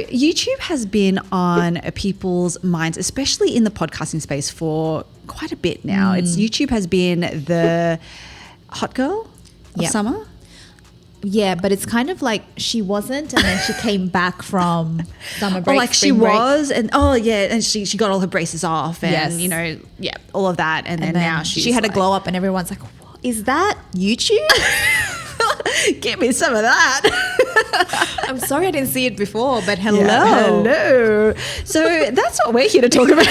YouTube has been on people's minds, especially in the podcasting space, for quite a bit now. YouTube has been the hot girl of summer. Yeah, but it's kind of like she wasn't, and then she came back from summer break. Or like she was, and and she got all her braces off, and all of that, and then now she had a glow up, and everyone's like, what, is that YouTube? Give me some of that. I'm sorry I didn't see it before, but hello. Yeah, hello. So that's what we're here to talk about,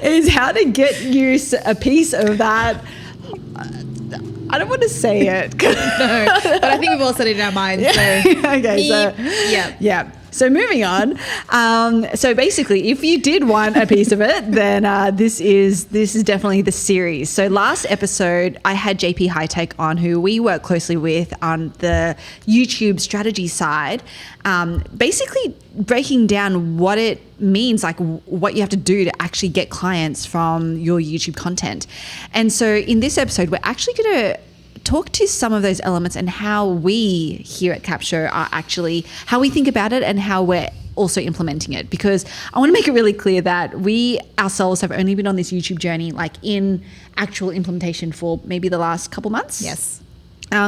is how to get you a piece of that. I don't want to say it. No, but I think we've all said it in our minds. So. Okay, yeah. So moving on. So basically, if you did want a piece of it, then this is definitely the series. So last episode, I had JP Hightech on, who we work closely with on the YouTube strategy side, basically breaking down what it means, like what you have to do to actually get clients from your YouTube content. And so in this episode, we're actually going to talk to some of those elements and how we here at Capture are actually, how we think about it and how we're also implementing it. Because I want to make it really clear that we ourselves have only been on this YouTube journey, like in actual implementation, for maybe the last couple months. Yes.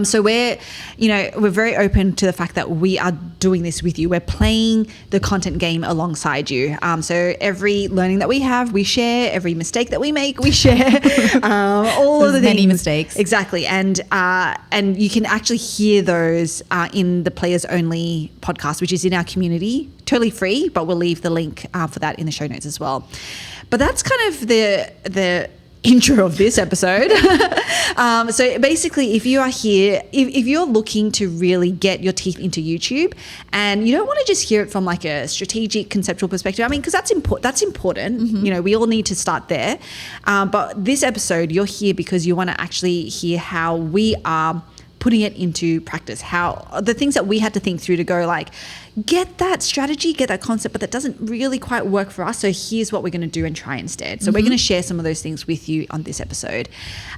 So we're very open to the fact that we are doing this with you. We're playing the content game alongside you. So every learning that we have, we share. Every mistake that we make, we share. All of the many things. mistakes. Exactly. And you can actually hear those in the Players Only podcast, which is in our community, totally free, but we'll leave the link for that in the show notes as well. But that's kind of the intro of this episode. So basically, if you are here, if you're looking to really get your teeth into YouTube, and you don't want to just hear it from like a strategic, conceptual perspective, I mean, because that's important. Mm-hmm. We all need to start there. But this episode, you're here because you want to actually hear how we are putting it into practice, how the things that we had to think through to go like, get that strategy, get that concept, but that doesn't really quite work for us. So here's what we're going to do and try instead. So we're going to share some of those things with you on this episode.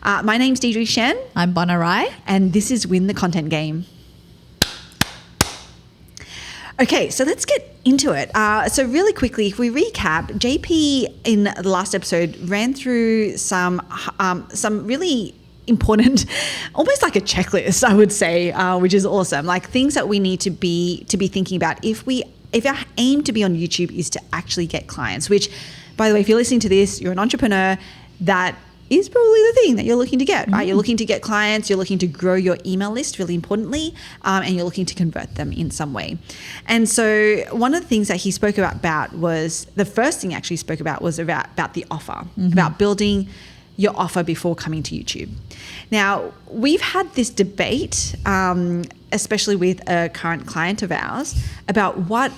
My name's Deidre Shen. I'm Bona Rai. And this is Win the Content Game. Okay, so let's get into it. So really quickly, if we recap, JP in the last episode ran through some really important, almost like a checklist, I would say, which is awesome. Like things that we need to be thinking about if our aim to be on YouTube is to actually get clients. Which, by the way, if you're listening to this, you're an entrepreneur, that is probably the thing that you're looking to get, right? You're looking to get clients, you're looking to grow your email list, really importantly, and you're looking to convert them in some way. And so one of the things that he spoke about was, the first thing he actually spoke about was about the offer, about building your offer before coming to YouTube. Now, we've had this debate, especially with a current client of ours, about what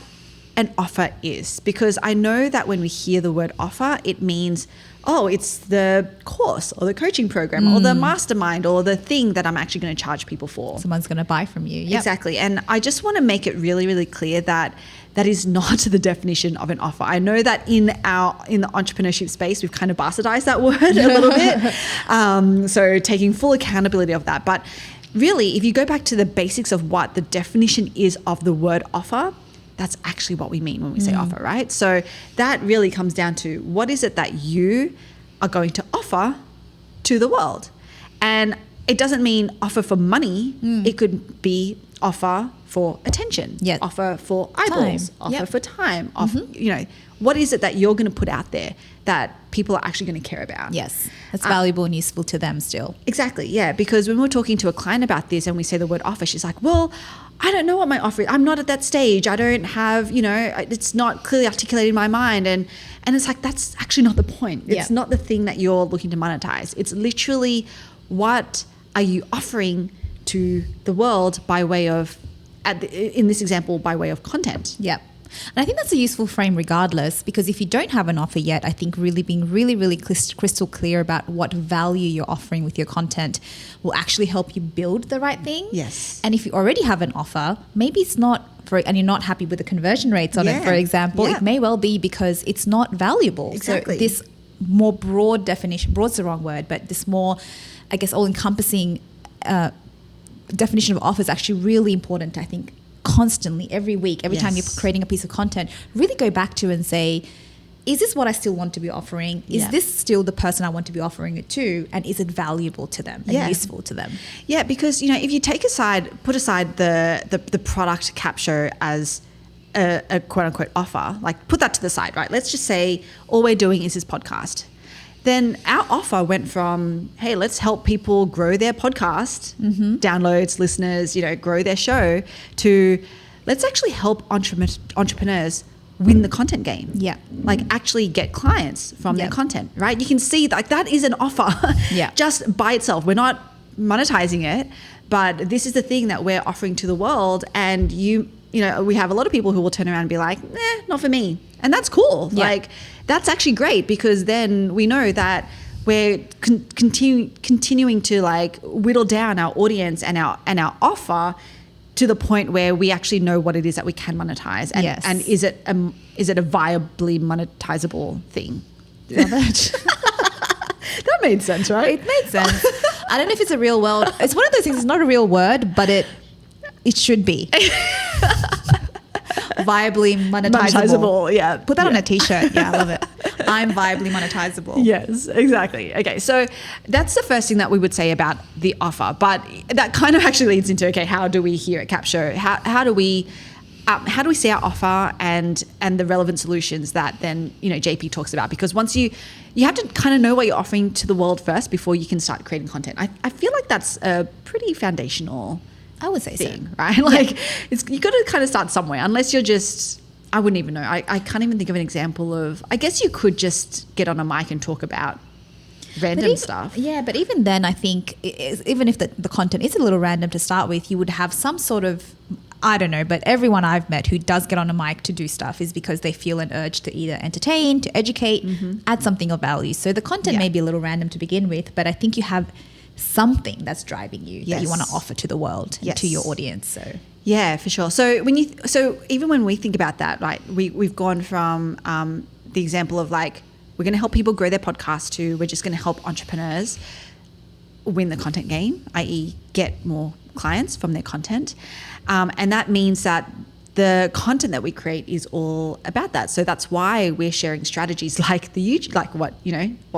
an offer is. Because I know that when we hear the word offer, it means, oh, it's the course or the coaching program or the mastermind or the thing that I'm actually going to charge people for. Someone's going to buy from you. Yep. Exactly. And I just want to make it really, really clear that that is not the definition of an offer. I know that in the entrepreneurship space, we've kind of bastardized that word a little bit. So taking full accountability of that. But really, if you go back to the basics of what the definition is of the word offer, that's actually what we mean when we say offer, right? So that really comes down to, what is it that you are going to offer to the world? And it doesn't mean offer for money. It could be offer for attention, offer for eyeballs, offer for time, what is it that you're going to put out there that people are actually going to care about? Yes, that's valuable and useful to them still. Exactly, yeah, because when we're talking to a client about this and we say the word offer, she's like, well, I don't know what my offer is. I'm not at that stage. I don't have, it's not clearly articulated in my mind. And it's like, that's actually not the point. It's not the thing that you're looking to monetize. It's literally, what are you offering to the world by way of, in this example, by way of content? Yep. And I think that's a useful frame regardless, because if you don't have an offer yet, I think really being really crystal clear about what value you're offering with your content will actually help you build the right thing. Yes. And if you already have an offer, maybe it's not and you're not happy with the conversion rates on it, for example, it may well be because it's not valuable. Exactly. So this more broad definition, broad's the wrong word, but this more, I guess, all-encompassing definition of offer is actually really important, I think, constantly every week, every time you're creating a piece of content, really go back to and say, is this what I still want to be offering? Is this still the person I want to be offering it to? And is it valuable to them and useful to them? Yeah, because, you know, if you put aside the product capture as a quote unquote offer, like put that to the side, right? Let's just say all we're doing is this podcast. Then our offer went from, hey, let's help people grow their podcast, downloads, listeners, you know, grow their show, to let's actually help entrepreneurs win the content game. Yeah. Like actually get clients from their content, right? You can see like that is an offer just by itself. We're not monetizing it, but this is the thing that we're offering to the world. And you know, we have a lot of people who will turn around and be like, not for me. And that's cool. Yeah. Like that's actually great, because then we know that we're continuing to like whittle down our audience and our offer to the point where we actually know what it is that we can monetize, and is it a viably monetizable thing? Love it. That made sense, right? It made sense. I don't know if it's a real word. It's one of those things. It's not a real word, but it should be. Viably monetizable. Yeah. Put that on a t-shirt. Yeah, I love it. I'm viably monetizable. Yes, exactly. Okay, so that's the first thing that we would say about the offer. But that kind of actually leads into, okay, how do we here at Capture, how do we see our offer and the relevant solutions that then, you know, JP talks about? Because once you have to kind of know what you're offering to the world first before you can start creating content. I feel like that's a pretty foundational, I would say thing, so. right? Like you got to kind of start somewhere, unless you're just, I wouldn't even know. I can't even think of an example of, I guess you could just get on a mic and talk about random stuff. Yeah, but even then, I think even if the content is a little random to start with, you would have some sort of, I don't know, but everyone I've met who does get on a mic to do stuff is because they feel an urge to either entertain, to educate, add something of value. So the content may be a little random to begin with, but I think you have something that's driving you that you want to offer to the world and to your audience. So yeah, for sure. So even when we think about that, right, we've gone from the example of like, we're going to help people grow their podcast, to we're just going to help entrepreneurs win the content game, i.e. get more clients from their content. And that means that the content that we create is all about that. So that's why we're sharing strategies like the YouTube, like what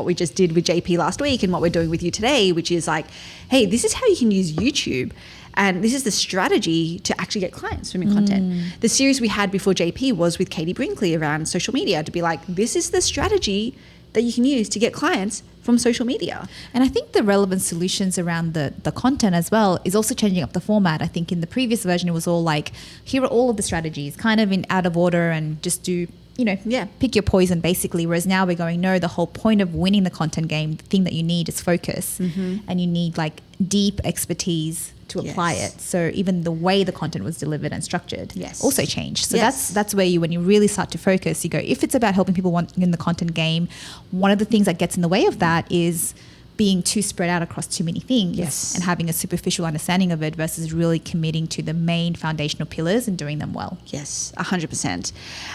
we just did with JP last week and what we're doing with you today, which is like, hey, this is how you can use YouTube. And this is the strategy to actually get clients from your content. The series we had before JP was with Katie Brinkley around social media, to be like, this is the strategy that you can use to get clients from social media. And I think the relevant solutions around the content as well is also changing up the format. I think in the previous version, it was all like, here are all of the strategies, kind of in out of order, and just do, pick your poison basically. Whereas now we're going, no, the whole point of winning the content game, the thing that you need is focus, and you need like deep expertise to apply it. So even the way the content was delivered and structured also changed. So that's where when you really start to focus, you go, if it's about helping people win the content game, one of the things that gets in the way of that is being too spread out across too many things and having a superficial understanding of it versus really committing to the main foundational pillars and doing them well. Yes, 100%.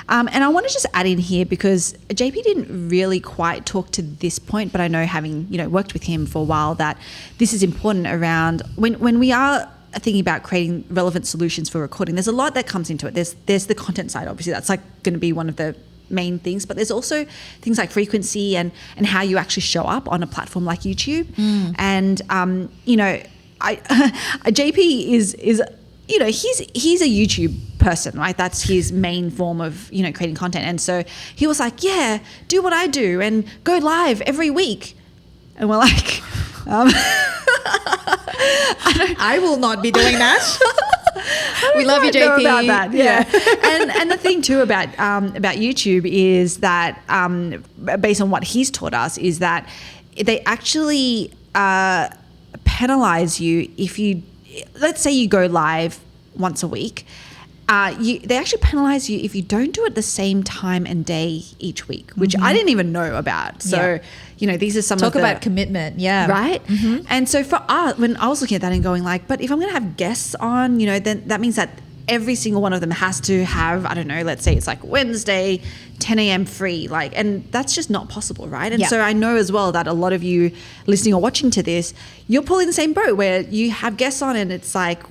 And I want to just add in here, because JP didn't really quite talk to this point, but I know, having worked with him for a while, that this is important around when we are thinking about creating relevant solutions for recording. There's a lot that comes into it. There's the content side, obviously. That's like going to be one of the main things, but there's also things like frequency and how you actually show up on a platform like YouTube. And JP is he's a YouTube person, right? That's his main form of creating content. And so he was like, yeah, do what I do and go live every week. And we're like, I will not be doing that. We love you, JP. About that, yeah. and the thing too about YouTube is that, based on what he's taught us, is that they actually penalize you if you, let's say you go live once a week. They actually penalize you if you don't do it the same time and day each week, which I didn't even know about. So, these are some Talk about commitment, right? And so for us, when I was looking at that and going like, but if I'm going to have guests on, then that means that every single one of them has to have, I don't know, let's say it's like Wednesday, 10 a.m. free, and that's just not possible, right? And so I know as well that a lot of you listening or watching to this, you're pulling the same boat where you have guests on and it's like,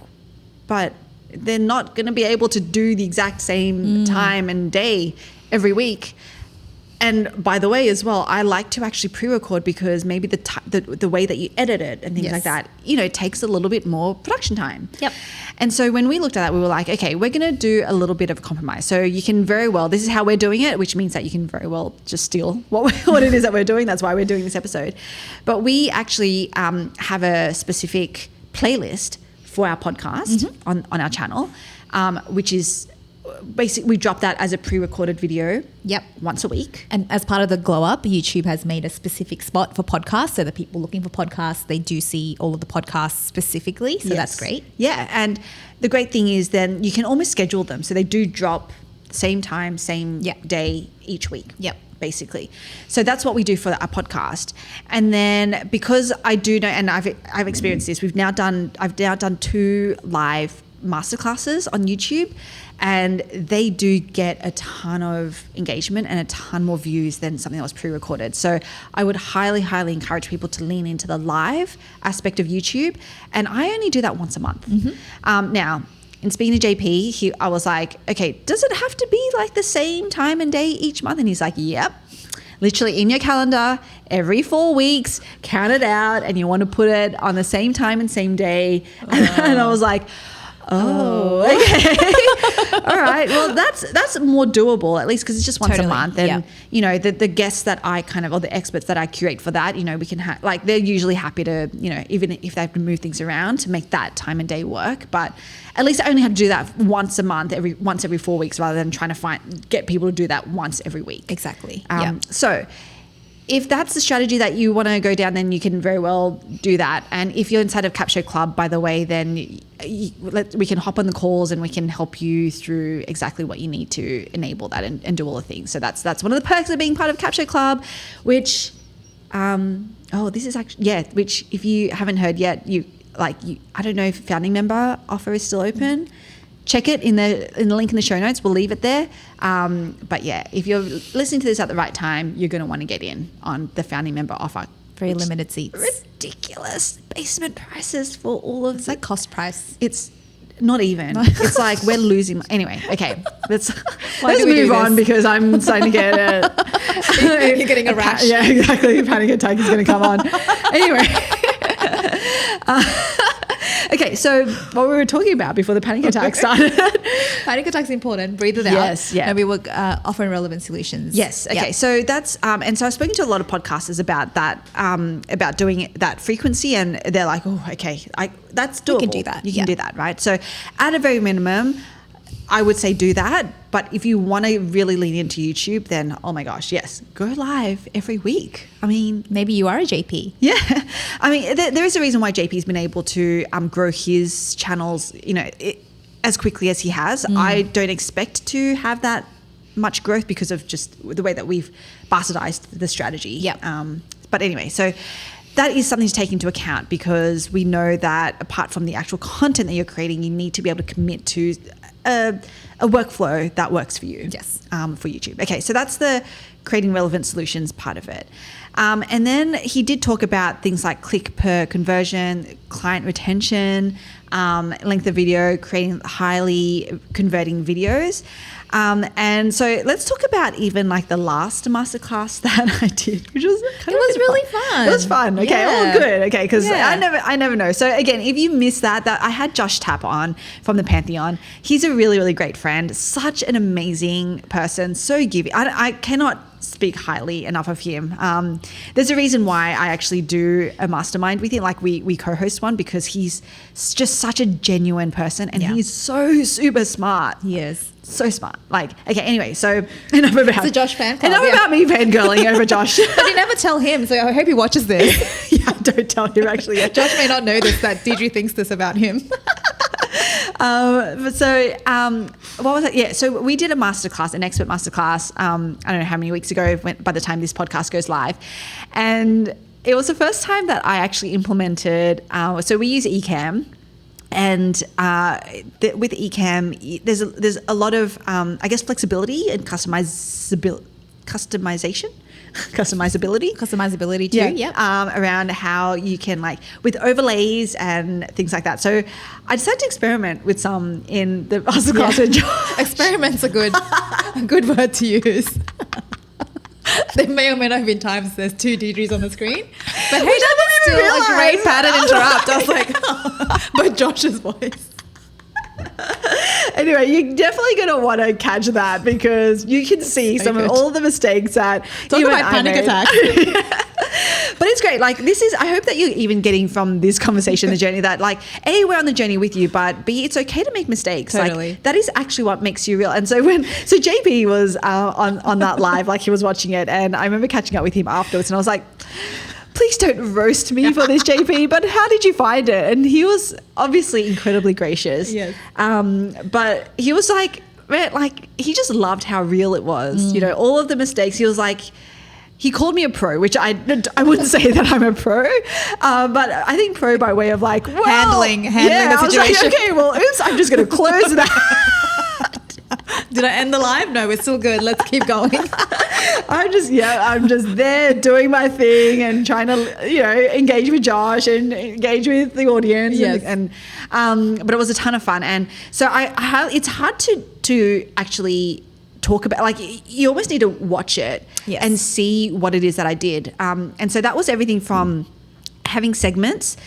but they're not going to be able to do the exact same time and day every week. And by the way, as well, I like to actually pre-record because maybe the way that you edit it and things like that, takes a little bit more production time. Yep. And so when we looked at that, we were like, okay, we're going to do a little bit of a compromise. So you can very well, this is how we're doing it, which means that you can very well just steal what it is that we're doing. That's why we're doing this episode. But we actually have a specific playlist for our podcast on our channel, which is basically we drop that as a pre-recorded video once a week. And as part of the glow up, YouTube has made a specific spot for podcasts, so the people looking for podcasts, they do see all of the podcasts specifically, so that's great. Yeah, and the great thing is then you can almost schedule them, so they do drop same time, same day each week. Basically. So that's what we do for our podcast. And then because I do know, and I've experienced this, I've now done 2 live masterclasses on YouTube, and they do get a ton of engagement and a ton more views than something that was pre-recorded. So I would highly, highly encourage people to lean into the live aspect of YouTube. And I only do that once a month. Now, in speaking to JP, I was like, okay, does it have to be like the same time and day each month? And he's like, yep. Literally in your calendar, every 4 weeks, count it out, and you want to put it on the same time and same day. And I was like, okay. All right. Well, that's more doable, at least because it's just once a month. And, the guests that I or the experts that I curate for that, we can they're usually happy to, even if they have to move things around to make that time and day work. But at least I only have to do that once a month, once every 4 weeks, rather than trying to get people to do that once every week. Exactly. So if that's the strategy that you want to go down, then you can very well do that. And if you're inside of Capshow Club, by the way, then we can hop on the calls and we can help you through exactly what you need to enable that and do all the things. So that's one of the perks of being part of Capshow Club, which, this is actually, which if you haven't heard yet, I don't know if founding member offer is still open. Check it in the link in the show notes. We'll leave it there. But yeah, if you're listening to this at the right time, you're going to want to get in on the founding member offer. Very limited seats. Ridiculous basement prices for all of it's like cost price. It's not even. It's like we're losing. Anyway, okay. Let's move on because I'm starting to get you're getting a rash. Yeah, exactly. A panic attack is going to come on. Anyway. Okay, so what we were talking about before the panic attack started. Panic attack's important. Breathe it out. Yes, yeah. And we were offering relevant solutions. Yes. Okay. Yep. So that's and so I've spoken to a lot of podcasters about that, about doing that frequency, and they're like, oh, okay, that's doable. You can do that. You can do that, right? So at a very minimum, I would say do that. But if you want to really lean into YouTube, then, oh my gosh, yes, go live every week. I mean, maybe you are a JP. Yeah. I mean, there is a reason why JP's been able to grow his channels, as quickly as he has. I don't expect to have that much growth because of just the way that we've bastardized the strategy. Yeah. But anyway, so that is something to take into account, because we know that apart from the actual content that you're creating, you need to be able to commit to a workflow that works for you. Yes. For YouTube. Okay, so that's the creating relevant solutions part of it. And then he did talk about things like click per conversion, client retention, length of video, creating highly converting videos. And so let's talk about even like the last masterclass that I did, which was really fun. It was fun. Okay, yeah. all good. Okay, because I never know. So again, if you missed that I had Josh Tapp on from the Pantheon. He's a really, really great friend. Such an amazing person. So giving. I cannot speak highly enough of him. There's a reason why I actually do a mastermind with him. Like we co-host one, because he's just such a genuine person, and he's so super smart. He is. So smart. Like, okay, anyway, so enough about it's a Josh fan club. Enough about me fangirling over Josh. But you never tell him, so I hope he watches this. Yeah, don't tell him actually. Yeah. Josh may not know this, that Deidre thinks this about him. What was it? Yeah, so we did a masterclass, an expert masterclass, I don't know how many weeks ago, by the time this podcast goes live. And it was the first time that I actually implemented, so we use Ecamm. And with Ecamm, there's a lot of, flexibility and customization. customizability too. Yeah. Yep. Around how you can like with overlays and things like that. So I decided to experiment with some in the masterclass. Yeah. Experiments are a good word to use. There may or may not have been times there's two Deidres on the screen, but hey, that was still a great pattern interrupt. I was like, but Josh's voice. Anyway, you're definitely going to want to catch that because you can see some of all the mistakes that you and I panic attacks. But it's great. Like I hope that you're even getting from this conversation, the journey that like, A, we're on the journey with you, but B, it's okay to make mistakes. Totally. Like that is actually what makes you real. And so so JP was on that live, like he was watching it, and I remember catching up with him afterwards and I was like, please don't roast me for this, JP, but how did you find it? And he was obviously incredibly gracious. Yes. But he was like, man, like he just loved how real it was. You know, all of the mistakes. He was like, he called me a pro, which I wouldn't say that I'm a pro, but I think pro by way of like, well, handling the situation. I was like, okay, well, oops, I'm just going to close that. Did I end the live? No, we're still good. Let's keep going. I'm just there doing my thing and trying to, you know, engage with Josh and engage with the audience. Yes. But it was a ton of fun. And so it's hard to actually talk about, like you almost need to watch it and see what it is that I did. And so that was everything from having segments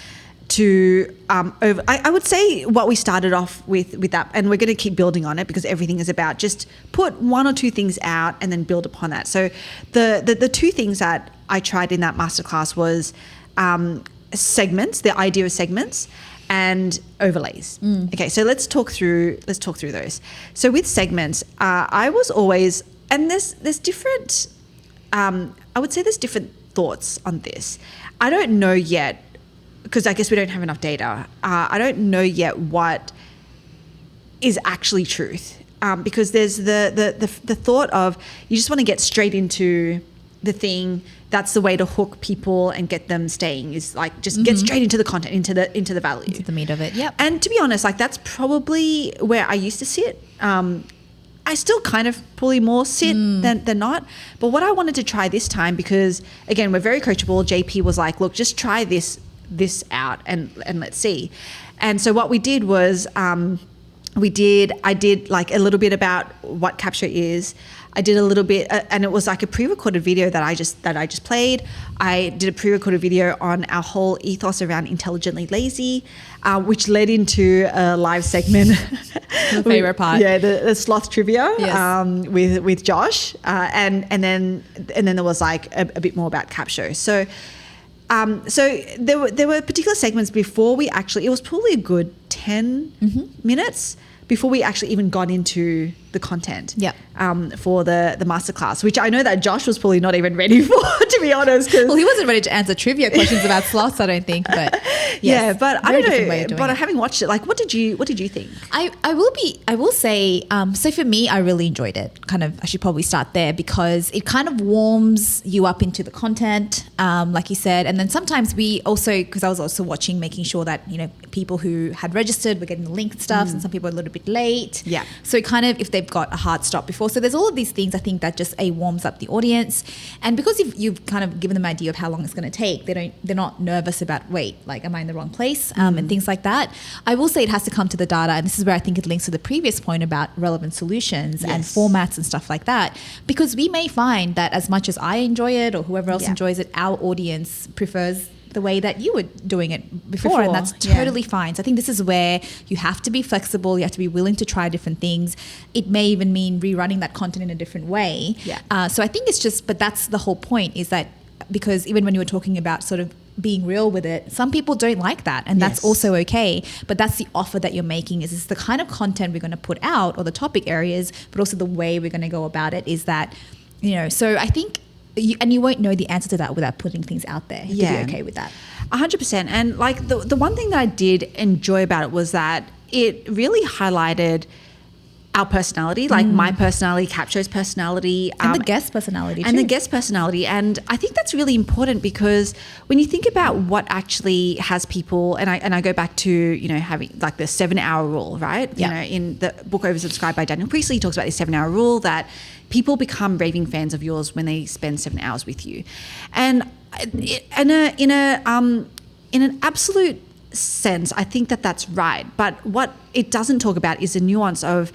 to I would say what we started off with that, and we're going to keep building on it because everything is about just put one or two things out and then build upon that. So the two things that I tried in that masterclass was segments, the idea of segments, and overlays. Okay, so let's talk through those. So with segments, I was always, and there's different I would say there's different thoughts on this. I don't know yet, because I guess we don't have enough data. I don't know yet what is actually truth, because there's the thought of you just want to get straight into the thing. That's the way to hook people and get them staying, is like just get straight into the content, into the value, into the meat of it. Yep. And to be honest, like that's probably where I used to sit. I still kind of probably more sit than not. But what I wanted to try this time, because again, we're very coachable. JP was like, look, just try this out and let's see. And so what we did was I did like a little bit about what capture is. I did a little bit, and it was like a pre-recorded video that I just played. I did a pre-recorded video on our whole ethos around intelligently lazy, which led into a live segment. The favorite part. Yeah, the sloth trivia. Yes. With Josh, and then there was like a bit more about capture. So there were particular segments before we actually. It was probably a good 10 minutes before we actually even got into the content for the masterclass, which I know that Josh was probably not even ready for, to be honest. Well, he wasn't ready to answer trivia questions about sloths, I don't think. But yes, yeah, but I don't know. But it. Having watched it, like, what did you think? I will say, so for me, I really enjoyed it. Kind of, I should probably start there because it kind of warms you up into the content, like you said. And then sometimes we also, because I was also watching, making sure that, you know, people who had registered were getting the link and stuff, and some people are a little bit late. Yeah. So kind of, if they've got a hard stop before. So there's all of these things, I think, that just warms up the audience. And because you've kind of given them an idea of how long it's going to take, they're not nervous about, wait, like, am I in the wrong place? And things like that. I will say it has to come to the data. And this is where I think it links to the previous point about relevant solutions and formats and stuff like that. Because we may find that as much as I enjoy it or whoever else enjoys it, our audience prefers the way that you were doing it before, and that's totally fine. So I think this is where you have to be flexible. You have to be willing to try different things. It may even mean rerunning that content in a different way. So I think it's just, but that's the whole point, is that because even when you were talking about sort of being real with it, some people don't like that, and that's also okay. But that's the offer that you're making, is it's the kind of content we're going to put out, or the topic areas, but also the way we're going to go about it, is that, you know, so I think you won't know the answer to that without putting things out there. You have to be okay with that. 100%. And like the one thing that I did enjoy about it was that it really highlighted our personality, like my personality, Capsho's personality. And the guest personality too. And the guest personality. And I think that's really important because when you think about what actually has people, and I go back to, you know, having like the 7-hour rule, right? Yeah. You know, in the book Oversubscribed by Daniel Priestley, he talks about the 7-hour rule that people become raving fans of yours when they spend 7 hours with you. And in an absolute sense, I think that that's right. But what it doesn't talk about is the nuance of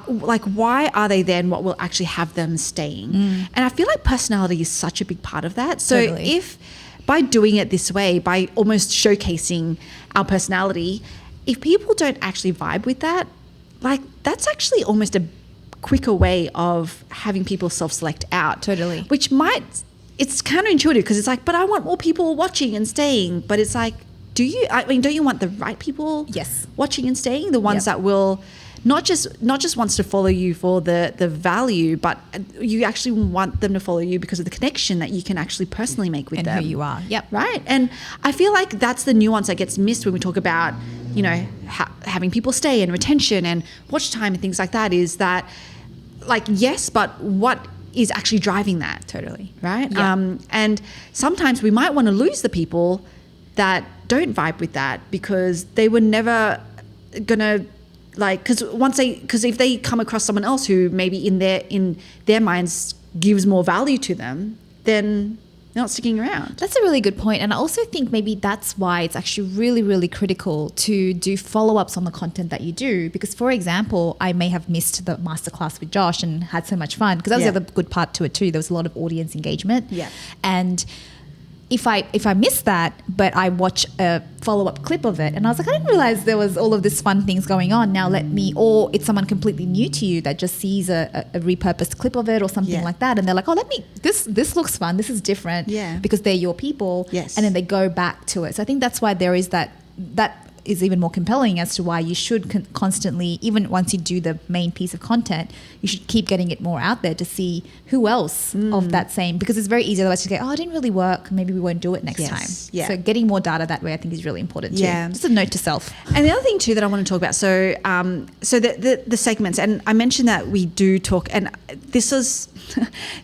like, why are they there and what will actually have them staying? And I feel like personality is such a big part of that. So Totally. if by doing it this way, by almost showcasing our personality, if people don't actually vibe with that, like that's actually almost a quicker way of having people self-select out. Totally. Which it's counterintuitive because it's like, but I want more people watching and staying. But it's like, don't you want the right people Yes. watching and staying? The ones that will not just wants to follow you for the value, but you actually want them to follow you because of the connection that you can actually personally make with and them. who you are. Yep. Right. And I feel like that's the nuance that gets missed when we talk about, you know, having people stay and retention and watch time and things like that, is that like, yes, but what is actually driving that? Totally. Right. Yeah. And sometimes we might want to lose the people that don't vibe with that because they were never gonna, like, because if they come across someone else who maybe in their minds gives more value to them, then they're not sticking around. That's a really good point. And I also think maybe that's why it's actually really, really critical to do follow-ups on the content that you do. Because, for example, I may have missed the masterclass with Josh and had so much fun, because that was the other good part to it too. There was a lot of audience engagement. Yeah. And if I missed that, but I watch a follow-up clip of it and I was like, I didn't realize there was all of this fun things going on. Now or it's someone completely new to you that just sees a repurposed clip of it or something like that. And they're like, oh, this looks fun. This is different. Yeah. Because they're your people. Yes. And then they go back to it. So I think that's why there is that is even more compelling as to why you should constantly, even once you do the main piece of content, you should keep getting it more out there to see who else of that same, because it's very easy otherwise to go, oh, it didn't really work, maybe we won't do it next time. Yeah. So getting more data that way I think is really important too. Yeah. Just a note to self. And the other thing too that I want to talk about, so the segments, and I mentioned that we do talk, and this was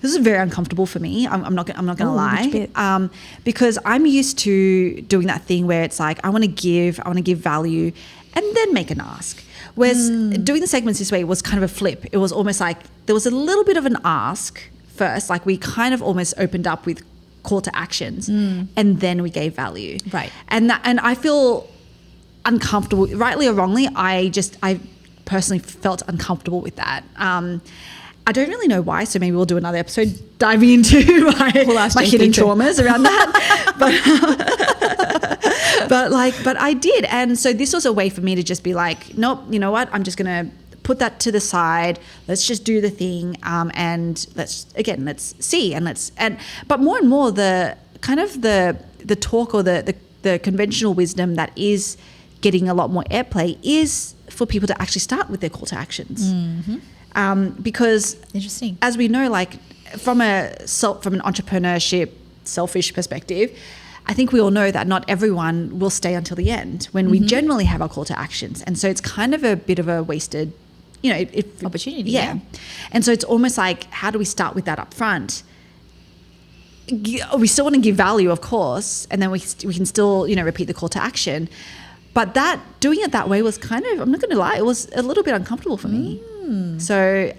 very uncomfortable for me. I'm not going to lie, because I'm used to doing that thing where it's like I want to give value, and then make an ask. Whereas doing the segments this way was kind of a flip. It was almost like there was a little bit of an ask first, like we kind of almost opened up with call to actions, and then we gave value. Right. And I feel uncomfortable, rightly or wrongly. I personally felt uncomfortable with that. I don't really know why, so maybe we'll do another episode diving into my hidden traumas around that. But I did. And so this was a way for me to just be like, nope, you know what? I'm just going to put that to the side. Let's just do the thing. And let's see. But more and more the kind of the talk or the conventional wisdom that is getting a lot more airplay is for people to actually start with their call to actions. Because interesting, as we know, like from an entrepreneurship, selfish perspective, I think we all know that not everyone will stay until the end when we generally have our call to actions. And so it's kind of a bit of a wasted, opportunity. Yeah. And so it's almost like, how do we start with that up front? We still want to give value, of course, and then we can still, repeat the call to action. But doing it that way was kind of, I'm not going to lie, it was a little bit uncomfortable for me. So,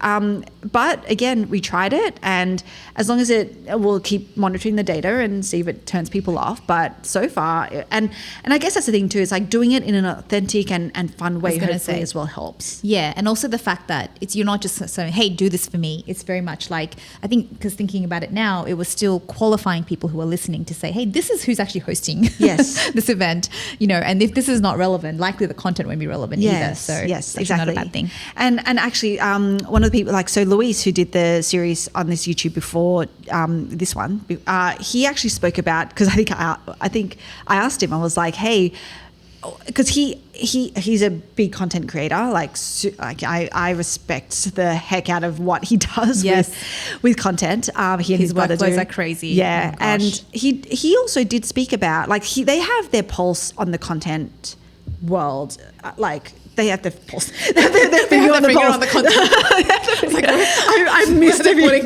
but again, we tried it, and as long as we'll keep monitoring the data and see if it turns people off. But so far, and I guess that's the thing too, is like doing it in an authentic and fun way, hopefully as well helps. Yeah, and also the fact that you're not just saying, hey, do this for me. It's very much like, I think, because thinking about it now, it was still qualifying people who are listening to say, hey, this is who's actually hosting this event, and if this is not relevant, likely the content won't be relevant either. So yes, it's exactly. not a bad thing. And actually, one of the people, so Luis, who did the series on this YouTube before this one, he actually spoke about, because I think I asked him, I was like, hey, because he's a big content creator, I respect the heck out of what he does with content. He and his brother workflows are crazy. Yeah, oh and he also did speak about they have their pulse on the content world, they have their pulse. They have their finger on the pulse. On the content. It's like, I missed everything.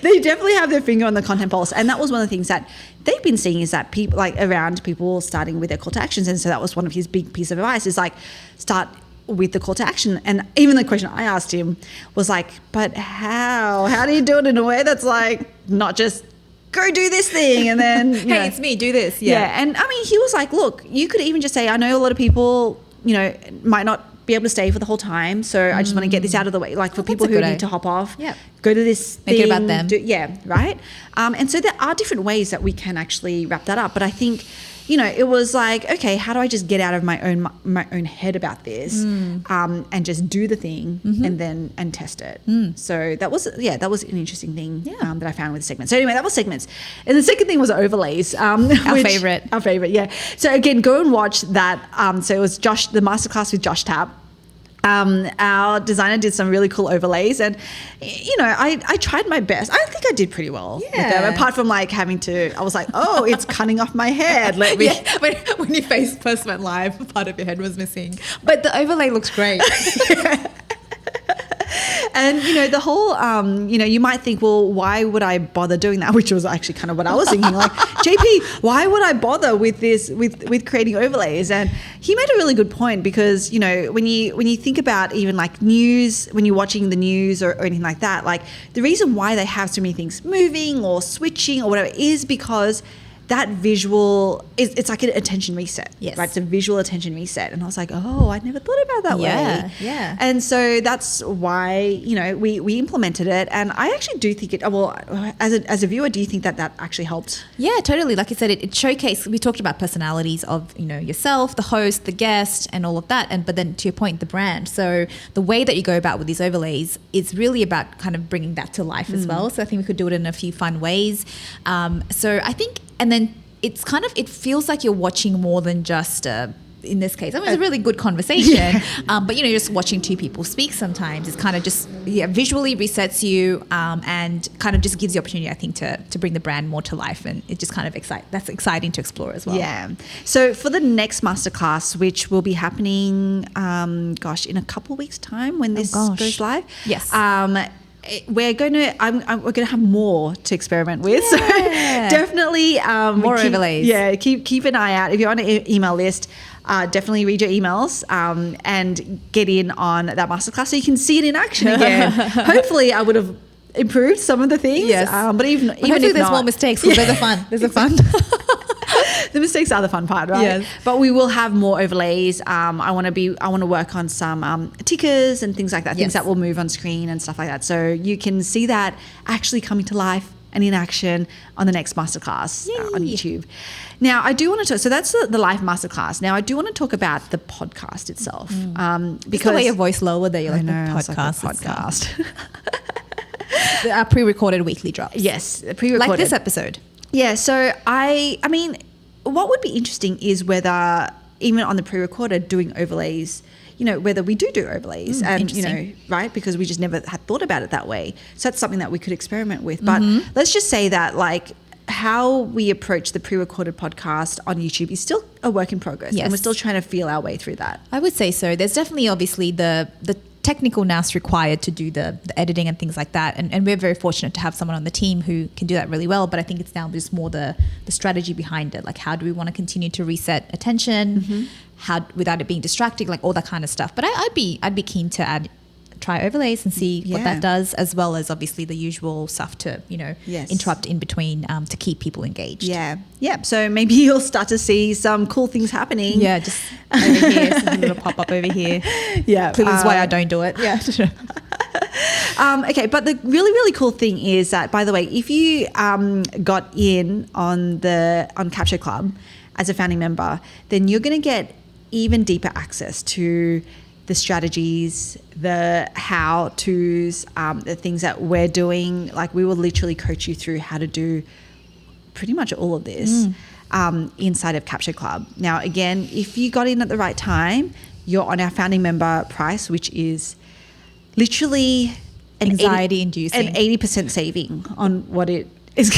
They definitely have their finger on the content pulse. And that was one of the things that they've been seeing is that people like around people starting with their call to actions. And so that was one of his big piece of advice is like start with the call to action. And even the question I asked him was like, but how do you do it in a way that's like not just go do this thing and then hey, it's me, do this. Yeah. And I mean, he was like, look, you could even just say, I know a lot of people, might not be able to stay for the whole time, so I just want to get this out of the way, like for people who need to hop off, go to this thing, make it about them, right. And so there are different ways that we can actually wrap that up, but I think it was like, okay, how do I just get out of my own head about this, and just do the thing and test it. So that was an interesting thing that I found with the segment. So anyway, that was segments, and the second thing was overlays. Our favorite, yeah. So again, go and watch that. So it was the masterclass with Josh Tapp. Our designer did some really cool overlays, and I tried my best. I think I did pretty well with them, apart from like having to, I was like, oh, it's cutting off my head, let me when your face first went live, part of your head was missing, but the overlay looks great. And the whole you might think, well, why would I bother doing that, which was actually kind of what I was thinking, like, JP, why would I bother with this, with creating overlays? And he made a really good point, because when you think about even like news, when you're watching the news or anything like that, like the reason why they have so many things moving or switching or whatever is because that visual it's like an attention reset. Yes. Right? It's a visual attention reset. And I was like, oh, I never thought about that way. Yeah. And so that's why, we implemented it. And I actually do think as a viewer, do you think that actually helped? Yeah, totally. Like I said, it showcased, we talked about personalities of, yourself, the host, the guest, and all of that. But then to your point, the brand. So the way that you go about with these overlays is really about kind of bringing that to life as well. So I think we could do it in a few fun ways. So I think, and then it feels like you're watching more than just in this case, it's a really good conversation, but you're just watching two people speak sometimes. It's kind of just visually resets you, and kind of just gives you opportunity, I think, to bring the brand more to life, and it just kind of that's exciting to explore as well. Yeah. So for the next masterclass, which will be happening, in a couple of weeks' time when this goes live. Yes. We're going to have more to experiment with. So definitely more overlays. Yeah, keep an eye out. If you're on an email list, definitely read your emails and get in on that masterclass so you can see it in action again. Hopefully, I would have improved some of the things. Yes, but even if there's more mistakes, because there's a fun. The mistakes are the fun part, right? Yes. But we will have more overlays. I want to work on some tickers and things like that, things that will move on screen and stuff like that. So you can see that actually coming to life and in action on the next masterclass on YouTube. Now, I do want to talk, so that's the live masterclass. Now, I do want to talk about the podcast itself. Because the way your voice lower there, you're like, the podcast. Our pre-recorded weekly drops. Yes, pre-recorded. Like this episode. Yeah, so I mean, what would be interesting is whether even on the pre-recorded doing overlays, whether we do overlays and, right, because we just never had thought about it that way. So that's something that we could experiment with. But let's just say that like how we approach the pre-recorded podcast on YouTube is still a work in progress. Yes. And we're still trying to feel our way through that. I would say so. There's definitely obviously the technical nous required to do the editing and things like that, and we're very fortunate to have someone on the team who can do that really well. But I think it's now just more the strategy behind it, like how do we want to continue to reset attention, how without it being distracting, like all that kind of stuff. But I'd be keen to try overlays and see what that does, as well as obviously the usual stuff to interrupt in between to keep people engaged. So maybe you'll start to see some cool things happening. Just over here, something little pop up over here. Clearly that's why I don't do it. Okay, but the really, really cool thing is that, by the way, if you got in on Capture Club as a founding member, then you're going to get even deeper access to the strategies, the how-tos, the things that we're doing. Like we will literally coach you through how to do pretty much all of this inside of Capture Club. Now, again, if you got in at the right time, you're on our founding member price, which is literally an 80% saving on what it is.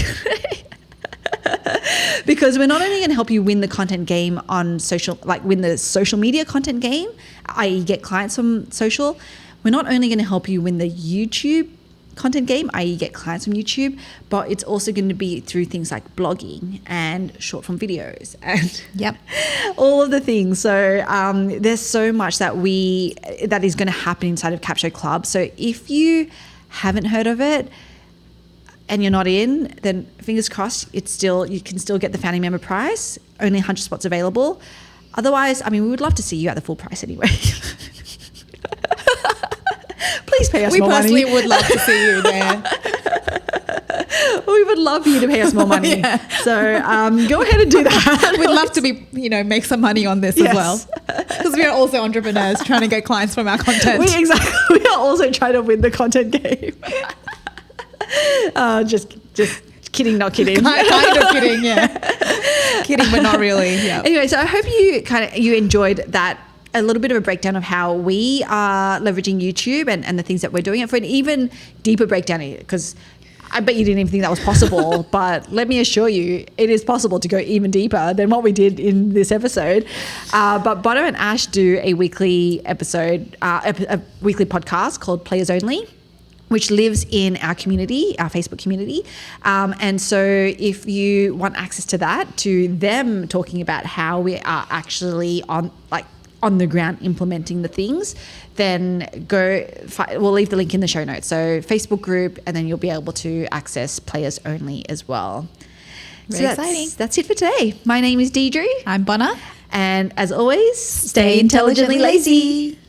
Because we're not only going to help you win the content game on social, like win the social media content game, i.e. get clients from social. We're not only going to help you win the YouTube content game, i.e. get clients from YouTube, but it's also going to be through things like blogging and short form videos and all of the things. So there's so much that is going to happen inside of Capshow Club. So if you haven't heard of it and you're not in, then fingers crossed, you can still get the founding member price. Only 100 spots available. Otherwise, I mean, we would love to see you at the full price anyway. Please pay us more money. We personally would love to see you there. We would love for you to pay us more money. So go ahead and do that. We'd love to make some money on this as well. Because we are also entrepreneurs trying to get clients from our content. We are also trying to win the content game. Just kidding, not kidding. Kind of kidding, yeah. Kidding, but not really. Yeah. Anyway, so I hope you enjoyed that. A little bit of a breakdown of how we are leveraging YouTube and the things that we're doing it for, an even deeper breakdown, because I bet you didn't even think that was possible. But let me assure you, it is possible to go even deeper than what we did in this episode. But Bono and Ash do a weekly episode, a weekly podcast called Players Only, which lives in our community, our Facebook community. And so if you want access to that, to them talking about how we are actually on the ground implementing the things, then we'll leave the link in the show notes. So Facebook group, and then you'll be able to access Players Only as well. Very exciting. That's it for today. My name is Deidre. I'm Bonna. And as always, stay intelligently lazy.